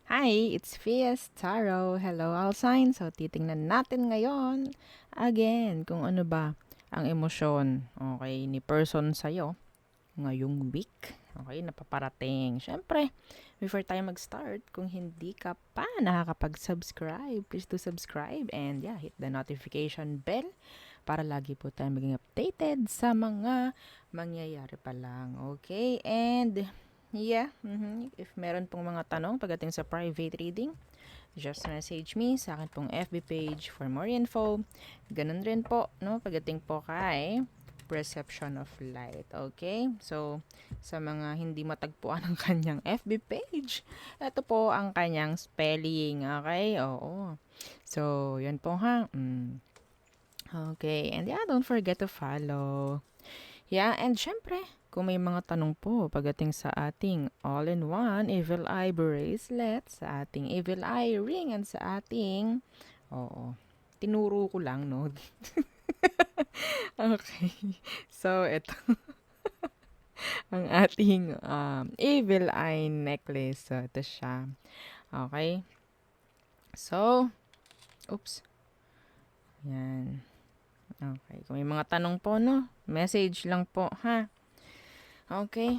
Hi, it's Fies Taro. Hello, all signs. So, titingnan natin ngayon again kung ano ba ang emosyon, okay, ni person sa'yo ngayong week. Okay, napaparating. Siyempre, before tayo mag-start, kung hindi ka pa nakakapag-subscribe, please do subscribe and yeah, hit the notification bell para lagi po tayo maging updated sa mga mangyayari pa lang. Okay, and yeah, if meron pong mga tanong pagdating sa private reading, just message me sa akin pong FB page for more info. Ganun rin po, no, pagdating po kay Perception of Light. Okay? So, sa mga hindi matagpuan ang kanyang FB page, ito po ang kanyang spelling. Okay? Oo. So, yan po ha. Okay. And yeah, don't forget to follow. Yeah, and syempre, kung may mga tanong po pagdating sa ating all-in-one Evil Eye bracelet, sa ating Evil Eye ring, and sa ating, oo, tinuro ko lang, no? Okay. So, ito ang ating Evil Eye necklace. So, ito siya. Okay. So, oops. Yan. Okay. Kung may mga tanong po, no? Message lang po, ha? Okay.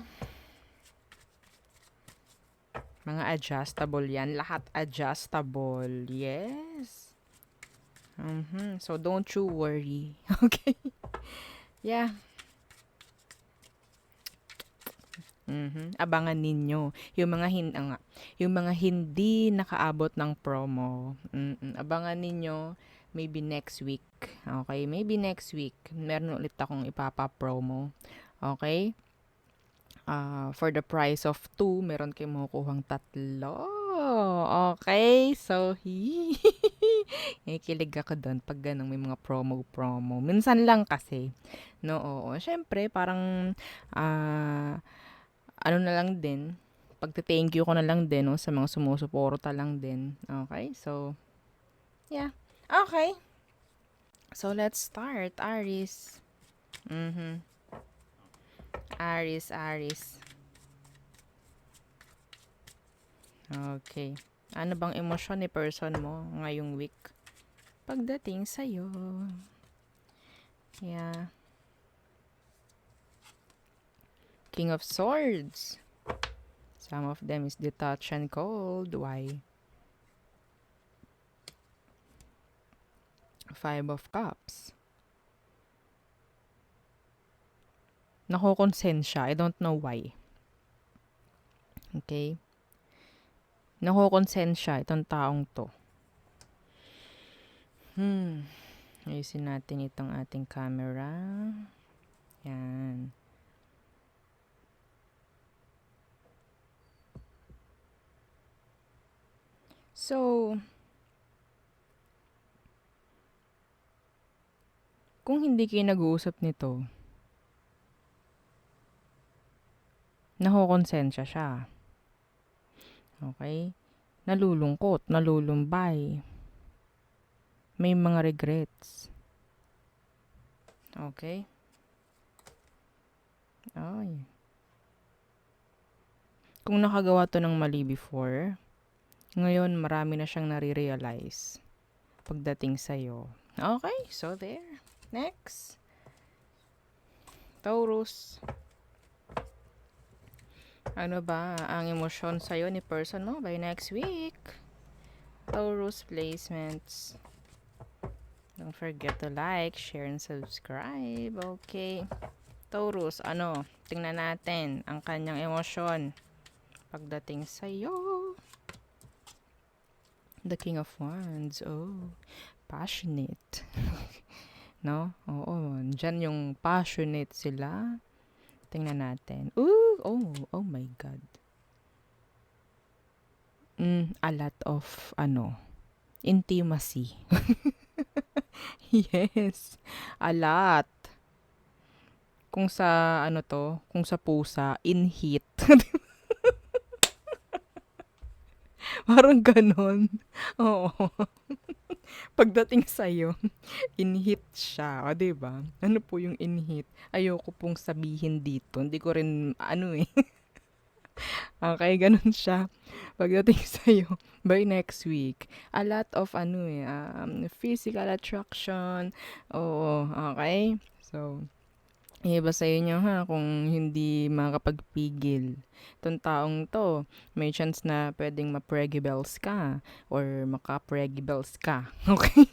Mga adjustable yan. Lahat adjustable. Yes. So, don't you worry. Okay? Yeah. Abangan ninyo. Yung mga hindi nakaabot ng promo. Abangan ninyo. Maybe next week. Okay? Maybe next week. Meron ulit akong ipapa-promo. Okay? For the price of 2, meron kayong makukuhang 3. Okay? So, kikilig ako doon pag ganun may mga promo. Minsan lang kasi. No, oo. Siyempre, parang, ano na lang din, pagte-thank you ko na lang din, no, sa mga sumusuporta lang din. Okay? So, yeah. Okay. So, let's start, Aris. Aris. Okay. Ano bang emosyon ni person mo ngayong week? Pagdating sa'yo. Yeah. King of Swords. Some of them is detached and cold. Why? Five of Cups. Nakokonsensya. I don't know why. Okay? Nakokonsensya itong taong to. Ayusin natin itong ating camera. Yan. So, kung hindi kayo nag-uusap nito, nakokonsensya siya. Okay? Nalulungkot, nalulumbay. May mga regrets. Okay? Ay. Kung nakagawa to ng mali before, ngayon marami na siyang nare-realize pagdating sa'yo. Okay? So, there. Next. Taurus. Ano ba ang emosyon sa'yo ni person mo by next week? Taurus placements. Don't forget to like, share, and subscribe. Okay. Taurus, ano? Tingnan natin ang kanyang emosyon pagdating sa'yo. The King of Wands. Oh, passionate. No? Oo, dyan yung passionate sila. Tingnan natin. Ooh, oh my God. A lot of, intimacy. Yes, a lot. Kung sa, kung sa pusa, in heat. Parang ganon. Oo. Pagdating sa'yo, in-hit siya. O, diba? Ano po yung in-hit? Ayoko pong sabihin dito. Hindi ko rin, Okay, ganun siya. Pagdating sa'yo, by next week, a lot of physical attraction. Oo, okay? So, iba sa inyo ha, kung hindi makapagpigil. Itong taong to, may chance na pwedeng ma-preggy-bells ka or maka-preggy-bells ka. Okay?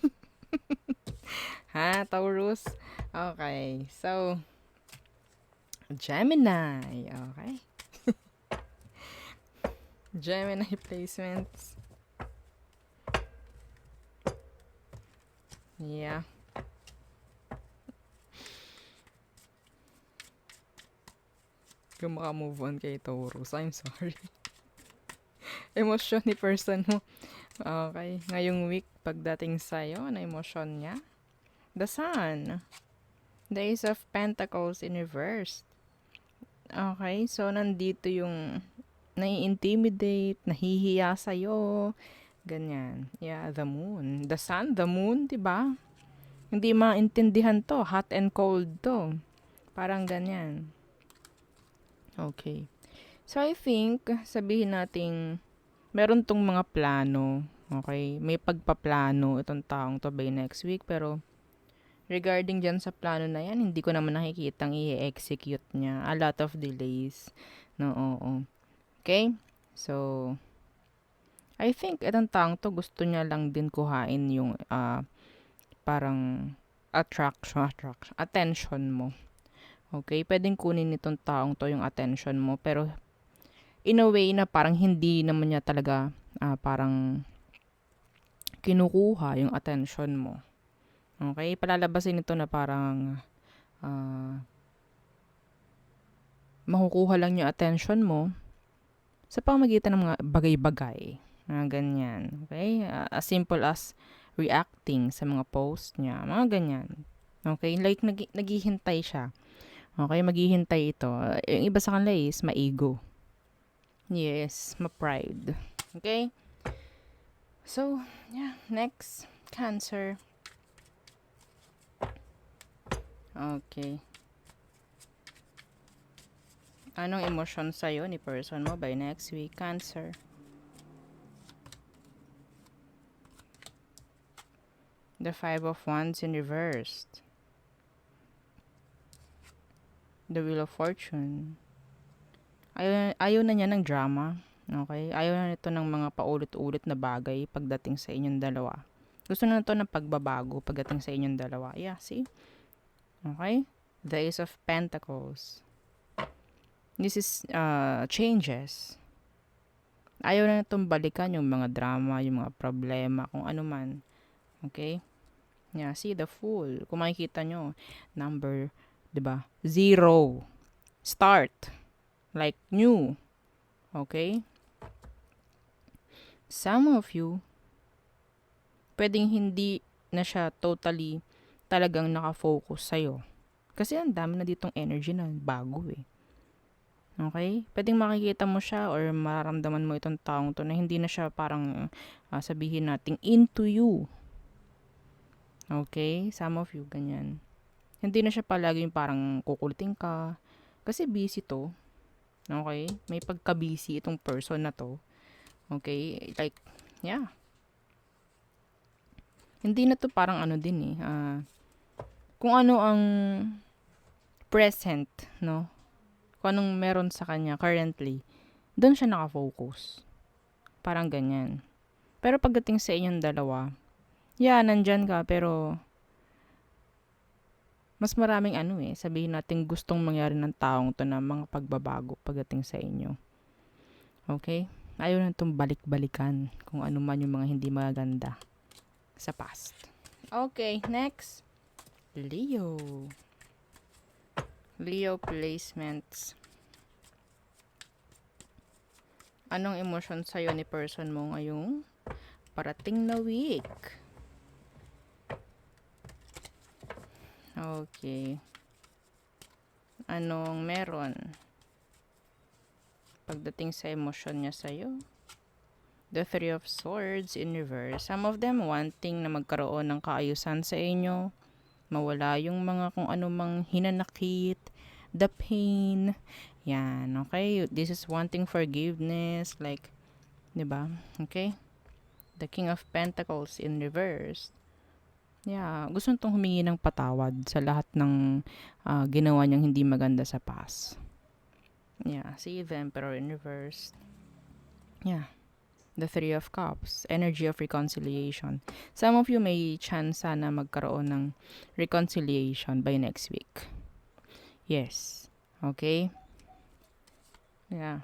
Ha, Taurus? Okay, so, Gemini. Okay? Gemini placements. Yeah. Kung maka-move on kay Taurus, I'm sorry. Emosyon ni person mo. Okay. Ngayong week, pagdating sa'yo, ano emosyon niya? The Sun. The Ace of Pentacles in reverse. Okay. So, nandito yung nai-intimidate, nahihiya sa'yo. Ganyan. Yeah, the Moon. The Sun, the Moon, diba? Hindi maintindihan to. Hot and cold to. Parang ganyan. Okay. So, I think, sabihin nating meron tong mga plano. Okay? May pagpaplano itong taong to by next week. Pero, regarding dyan sa plano na yan, hindi ko naman nakikitang i-execute niya. A lot of delays. No, oo. Okay? So, I think itong taong to gusto niya lang din kuhain yung parang attention mo. Okay? Pwedeng kunin nitong taong to yung attention mo. Pero, in a way na parang hindi naman niya talaga parang kinukuha yung attention mo. Okay? Palalabasin ito na parang makukuha lang yung attention mo sa pamamagitan ng mga bagay-bagay. Ganyan. Okay? As simple as reacting sa mga post niya. Mga ganyan. Okay? Like, naghihintay siya. Okay? Maghihintay ito. Yung iba sa kanila is ma-ego. Yes, ma-pride. Okay? So, yeah. Next. Cancer. Okay. Anong emosyon sa'yo ni person mo by next week? Cancer. The Five of Wands in reversed. The Wheel of Fortune. Ayaw na niya ng drama. Okay? Ayaw na nito ng mga paulit-ulit na bagay pagdating sa inyong dalawa. Gusto na ito ng pagbabago pagdating sa inyong dalawa. Yeah, see? Okay? The Ace of Pentacles. This is changes. Ayaw na itong balikan yung mga drama, yung mga problema, kung ano man. Okay? Yeah, see, the Fool. Kung makikita nyo, number, 'di ba? 0. Start. Like new. Okay? Some of you, pwedeng hindi na siya totally talagang nakafocus sa'yo. Kasi ang dami na ditong energy na bago eh. Okay? Pwedeng makikita mo siya or mararamdaman mo itong taong to na hindi na siya parang sabihin nating into you. Okay? Some of you, ganyan. Hindi na siya palaging parang kukulitin ka. Kasi busy to. Okay? May pagka-busy itong person na to. Okay? Like, yeah. Hindi na to parang ano din eh. Kung ano ang present, no? Kung anong meron sa kanya currently, doon siya nakafocus. Parang ganyan. Pero pagdating sa inyong dalawa, yeah, nandyan ka, pero mas maraming sabihin natin gustong mangyari ng taong to na mga pagbabago pagdating sa inyo. Okay? Ayaw na itong balik-balikan kung ano man yung mga hindi maganda sa past. Okay, next. Leo. Leo placements. Anong emosyon sa'yo ni person mo ngayong parating na week? Okay. Anong meron pagdating sa emosyon niya sa'yo? The Three of Swords in reverse. Some of them wanting na magkaroon ng kaayusan sa inyo. Mawala yung mga kung ano mang hinanakit, the pain. Yan, okay? This is wanting forgiveness, like, di ba? Okay? The King of Pentacles in reverse. Yeah, gusto nitong humingi ng patawad sa lahat ng ginawa niyang hindi maganda sa past. Yeah, see the Emperor in reverse. Yeah, the Three of Cups, energy of reconciliation. Some of you may chance na magkaroon ng reconciliation by next week. Yes. Okay? Yeah.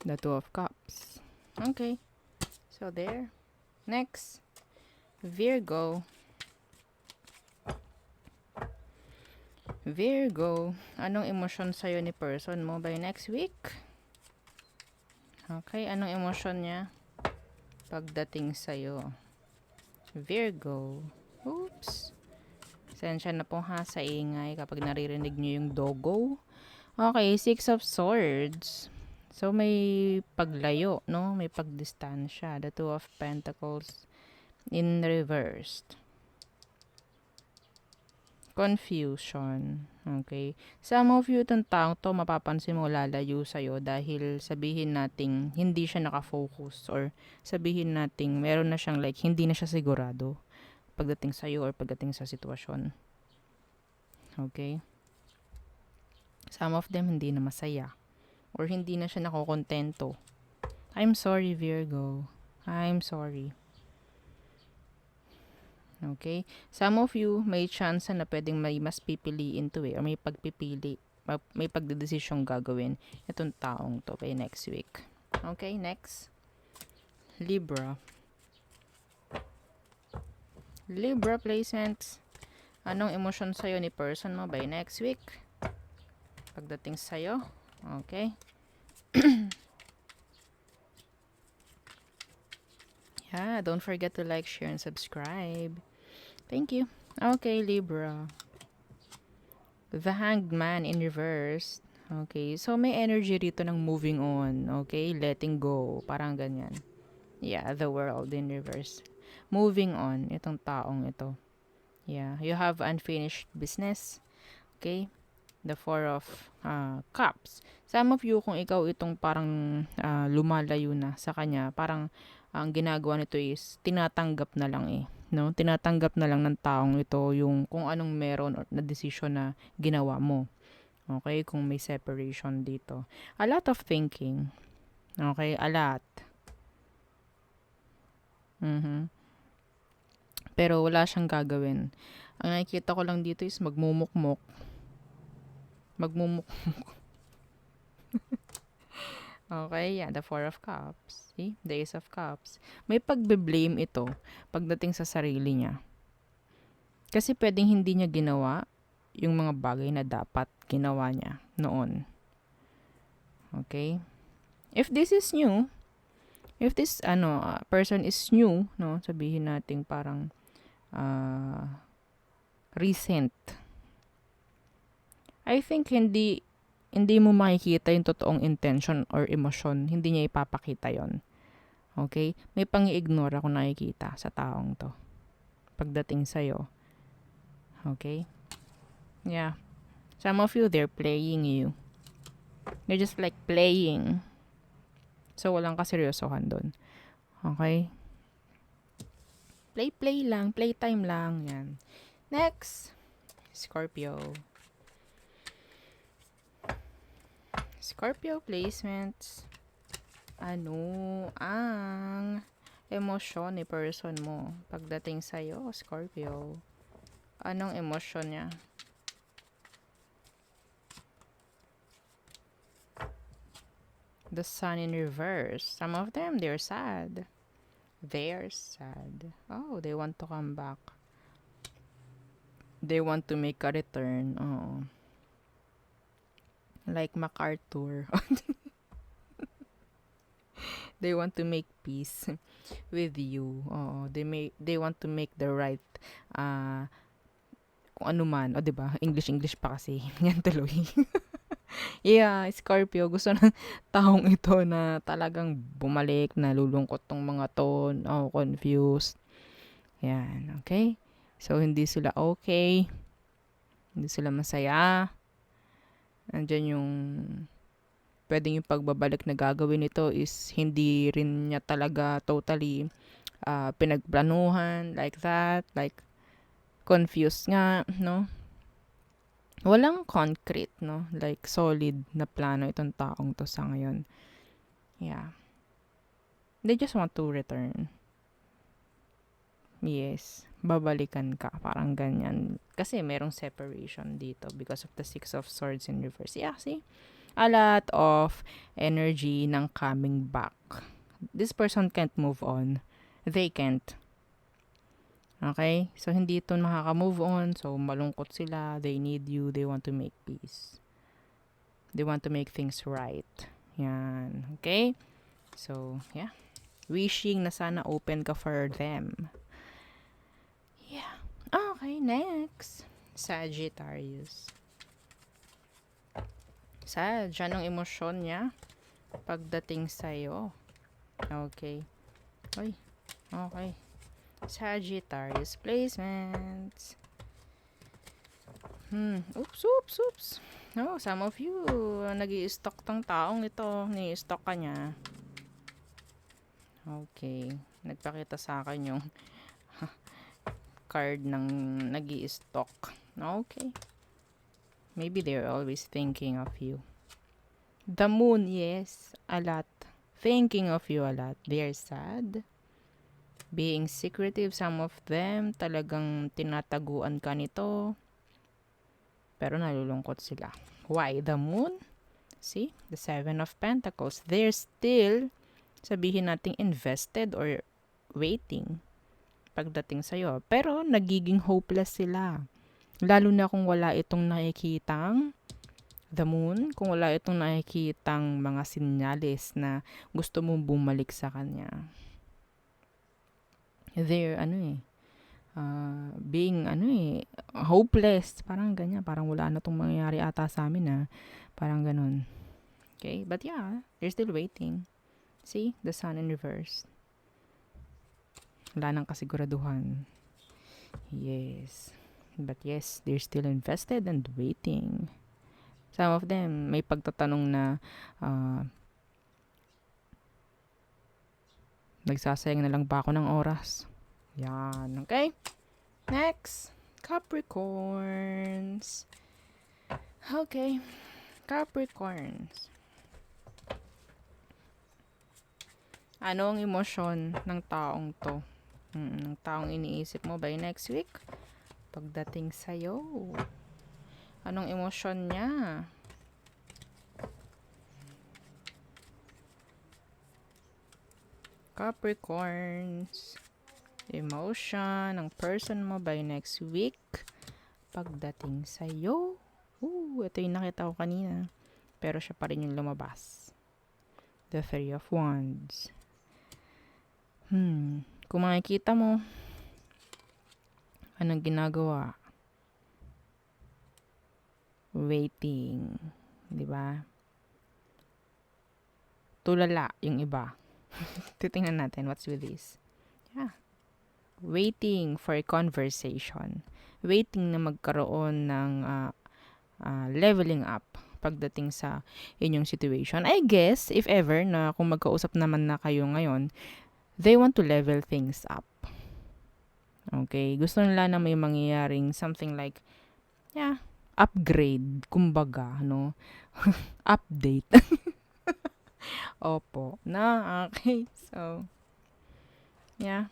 The Two of Cups. Okay. So there. Next. Virgo. Virgo. Anong emosyon sa'yo ni person mo by next week? Okay. Anong emosyon niya pagdating sa'yo? Virgo. Oops. Sensya na po ha sa ingay kapag naririnig nyo yung dogo. Okay. Six of Swords. So, may paglayo, no? May pagdistansya. The Two of Pentacles in reversed. Confusion. Okay? Some of you, itong taong to, mapapansin mo lalayo sa'yo dahil sabihin nating hindi siya nakafocus or sabihin nating meron na siyang like, hindi na siya sigurado pagdating sa'yo or pagdating sa sitwasyon. Okay? Some of them hindi na masaya or hindi na siya nakokontento. I'm sorry, Virgo. I'm sorry. Okay? Some of you, may chance na pwedeng may mas pipiliin to or may pagpipili, may pagdedesisyong gagawin itong taong to by next week. Okay, next. Libra. Libra placements. Anong emosyon sa'yo ni person mo by next week? Pagdating sa'yo. Okay. Yeah, don't forget to like, share, and subscribe. Thank you. Okay, Libra. The Hanged Man in reverse. Okay, so may energy rito ng moving on. Okay, letting go. Parang ganyan. Yeah, the World in reverse. Moving on. Itong taong ito. Yeah, you have unfinished business. Okay, the Four of Cups. Some of you, kung ikaw itong parang lumalayo na sa kanya, parang ang ginagawa nito is tinatanggap na lang no? Tinatanggap na lang ng taong ito yung kung anong meron or na decision na ginawa mo. Okay, kung may separation dito. A lot of thinking. Okay, a lot. Pero wala siyang gagawin. Ang nakikita ko lang dito is magmumukmok. Okay, yeah, the Four of Cups. See? The Ace of Cups. May pagbe-blame ito pagdating sa sarili niya. Kasi pwedeng hindi niya ginawa yung mga bagay na dapat ginawa niya noon. Okay? If this is new, if this person is new, no, sabihin natin parang recent. I think hindi mo makikita yung totoong intention or emotion. Hindi niya ipapakita yon. Okay? May pang-ignore ako nakikita sa taong to. Pagdating sa'yo. Okay? Yeah. Some of you, they're playing you. They're just like playing. So, walang kaseryosohan doon. Okay? Play lang. Playtime lang. Yan. Next. Scorpio. Scorpio placements. Ano ang emosyon ni person mo pagdating sa'yo, Scorpio? Anong emosyon niya? The Sun in reverse. Some of them, they're sad. They're sad. Oh, they want to come back. They want to make a return. Oh. Like MacArthur. They want to make peace with you. Oh, they want to make the right kung ano man, o 'di ba? English pa kasi. Yan tuloy. Yeah, Scorpio, gusto ng taong ito na talagang bumalik, nalulungkot tong mga to, confused. Yan, okay? So, hindi sila okay. Hindi sila masaya. Andyan yung pwedeng yung pagbabalik na gagawin nito is hindi rin niya talaga totally pinagplanuhan like that, like confused nga, no? Walang concrete, no? Like solid na plano itong taong to sa ngayon. Yeah. They just want to return. Yes. Babalikan ka. Parang ganyan. Kasi merong separation dito because of the Six of Swords in reverse. Yeah, see? A lot of energy ng coming back. This person can't move on. They can't. Okay? So, hindi ito makaka-move on. So, malungkot sila. They need you. They want to make peace. They want to make things right. Yan. Okay? So, yeah. Wishing na sana open ka for them. Yeah. Okay, next. Sagittarius. Sag, anong emosyon niya pagdating sa'yo? Okay. Ay, okay. Sagittarius placements. Oops. No, some of you, nag-i-stock tong taong ito. Ni-stock ka niya. Okay. Nagpakita sa akin yung card ng nag-i-stock. Okay. Maybe they're always thinking of you. The moon, yes. A lot. Thinking of you a lot. They're sad. Being secretive, some of them, talagang tinataguan ka nito. Pero nalulungkot sila. Why? The moon? See? The Seven of Pentacles. They're still, sabihin nating invested or waiting pagdating sa'yo. Pero nagiging hopeless sila. Lalo na kung wala itong nakikitang the moon, kung wala itong nakikitang mga sinyales na gusto mong bumalik sa kanya. They're, being, hopeless. Parang ganyan. Parang wala na itong mangyayari ata sa amin, Parang ganun. Okay? But yeah, they're still waiting. See? The sun in reverse. Wala nang kasiguraduhan. Yes. But yes, they're still invested and waiting. Some of them, may pagtatanong na nagsasayang na lang ba ako ng oras? Yan. Okay? Next. Capricorns. Okay. Capricorns. Ano ang emosyon ng taong to? Ng taong iniisip mo by next week? Pagdating sa'yo. Anong emosyon niya? Capricorns. Emotion ng person mo by next week. Pagdating sa'yo. Ito yung nakita ko kanina. Pero siya pa rin yung lumabas. The Three of Wands. Kung makikita mo, anong ginagawa? Waiting. Diba? Tulala yung iba. Titingnan natin what's with this. Yeah. Waiting for a conversation. Waiting na magkaroon ng leveling up pagdating sa inyong situation. I guess, if ever, na kung magkausap naman na kayo ngayon, they want to level things up. Okay? Gusto nila na may mangyayaring something like, upgrade, kumbaga, update. Opo. Okay. So, yeah.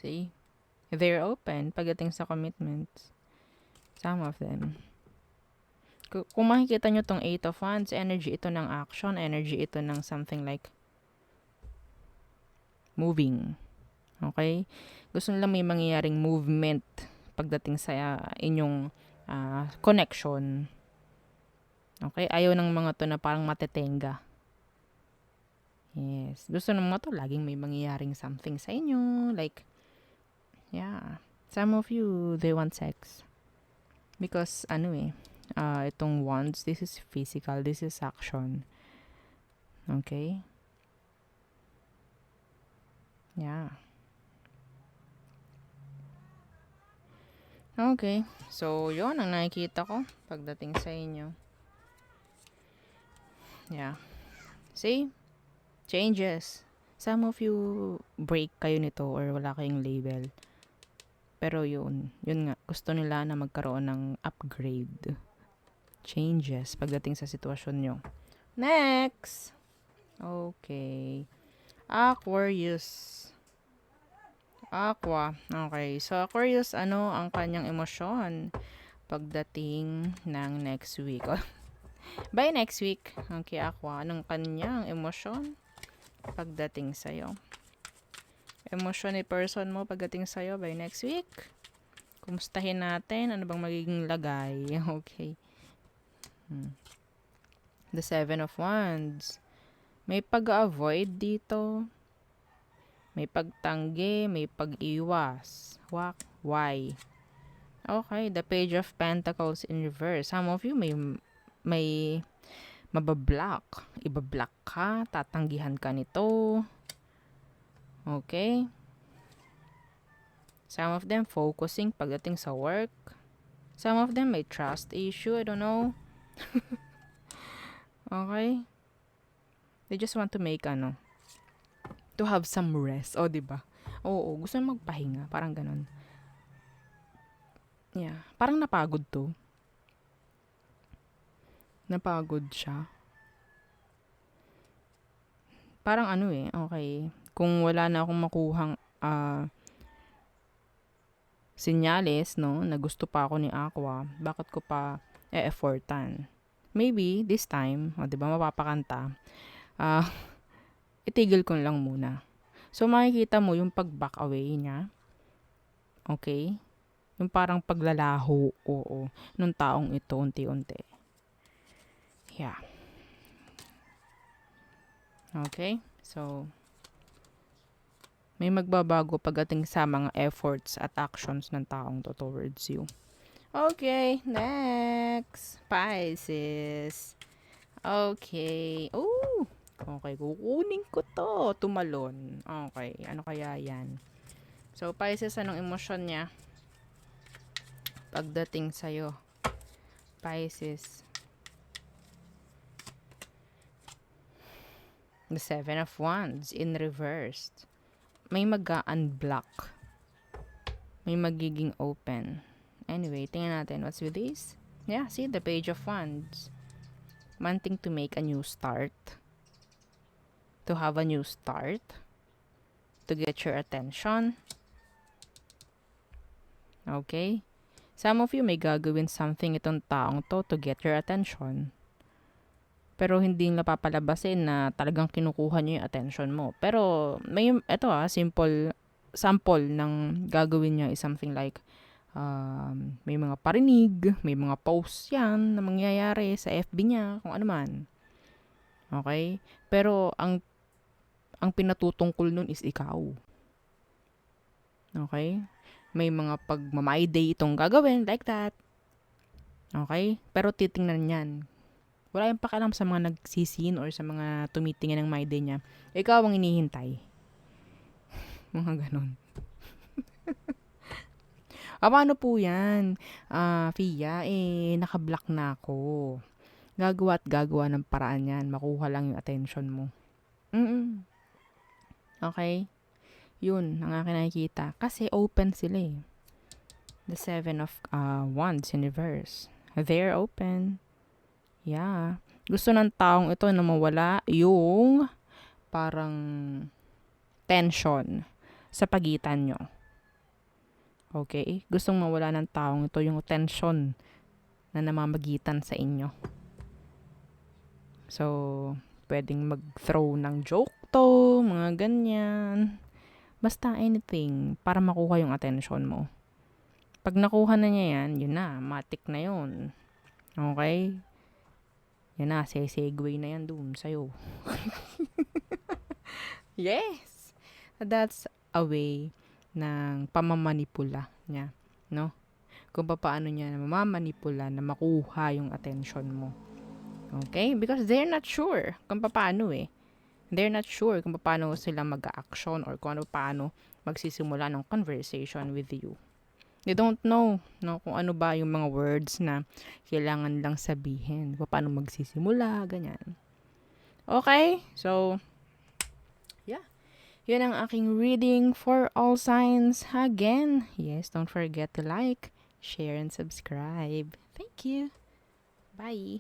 See? They're open pagdating sa commitments. Some of them. Kung makikita nyo tong Eight of Wands, energy ito ng action, energy ito ng something like moving. Okay? Gusto nila may mangyayaring movement pagdating sa inyong connection. Okay? Ayaw ng mga to na parang matetenga. Yes. Gusto ng mga to laging may mangyayaring something sa inyo. Like, some of you, they want sex. Because, itong wands, this is physical, this is action. Okay? Yeah. Okay. So, yun ang nakikita ko pagdating sa inyo. Yeah. See? Changes. Some of you break kayo nito or wala kayong label. Pero yun nga, gusto nila na magkaroon ng upgrade. Changes pagdating sa sitwasyon nyo. Next! Okay. Aquarius. Aqua. Okay. So, Aquarius, ano ang kanyang emosyon pagdating ng next week? By next week, okay, Aqua, anong kanyang emosyon pagdating sa'yo? Emosyon ni person mo pagdating sa'yo by next week? Kumustahin natin. Ano bang magiging lagay? Okay. The Seven of Wands. May pag-avoid dito. May pagtanggi, may pag-iwas. Why? Okay, the Page of Pentacles in reverse. Some of you may mabablock. Ibablock ka, tatanggihan ka nito. Okay? Some of them focusing pagdating sa work. Some of them may trust issue, I don't know. Okay? They just want to make to have some rest. O, diba? Oo, gusto nang magpahinga. Parang ganon. Yeah. Parang napagod to. Napagod siya. Parang okay. Kung wala na akong makuhang senyales, no, na gusto pa ako ni Aqua, bakit ko pa e-effortan? Maybe, this time, diba, mapapakanta, itigil ko lang muna. So, makikita mo yung pag-back away niya. Okay? Yung parang paglalaho, oo, nung taong ito, unti-unti. Yeah. Okay? So, may magbabago pagdating sa mga efforts at actions ng taong to towards you. Okay, next. Pisces. Okay. Oh, okay, kukunin ko to. Tumalon. Okay, ano kaya yan? So, Pisces, anong emosyon niya pagdating sa'yo? Pisces. The Seven of Wands in reversed. May mag-unblock. May magiging open. Anyway, tingnan natin what's with this. Yeah, see, the Page of Wands. Wanting to make a new start. To have a new start. To get your attention. Okay? Some of you may gagawin something itong taong to get your attention. Pero hindi napapalabasin na talagang kinukuha niyo yung attention mo. Pero may simple sample ng gagawin niya is something like may mga parinig, may mga posts yan na mangyayari sa FB niya, kung ano man. Okay? Pero ang pinatutungkol nun is ikaw. Okay? May mga pag-my day itong gagawin, like that. Okay? Pero titingnan yan. Wala yung pakialam sa mga nagsisin or sa mga tumitingin ng my day niya. Ikaw ang inihintay. Mga ganon. Paano po yan? Fia, nakablock na ako. Gagawa at gagawa ng paraan yan. Makuha lang yung attention mo. Okay? Yun, ang aking nakikita. Kasi open sila eh. The Seven of Wands in reverse. They're open. Yeah. Gusto ng taong ito na mawala yung parang tension sa pagitan nyo. Okay? Gustong mawala ng taong ito yung tension na namamagitan sa inyo. So, pwedeng mag-throw ng joke to, mga ganyan. Basta anything para makuha yung attention mo. Pag nakuha na niya yan, yun na, matik na yun. Okay? Yan na, segue na yan dun sa'yo. Yes! That's a way ng pamamanipula niya, no? Kung paano niya mamamanipula na makuha yung attention mo. Okay? Because they're not sure kung paano eh. They're not sure kung paano sila mag-action or kung paano magsisimula ng conversation with you. They don't know, no, kung ano ba yung mga words na kailangan lang sabihin. Kung paano magsisimula, ganyan. Okay? So, yeah. Yun ang aking reading for all signs. Again, yes, don't forget to like, share, and subscribe. Thank you. Bye.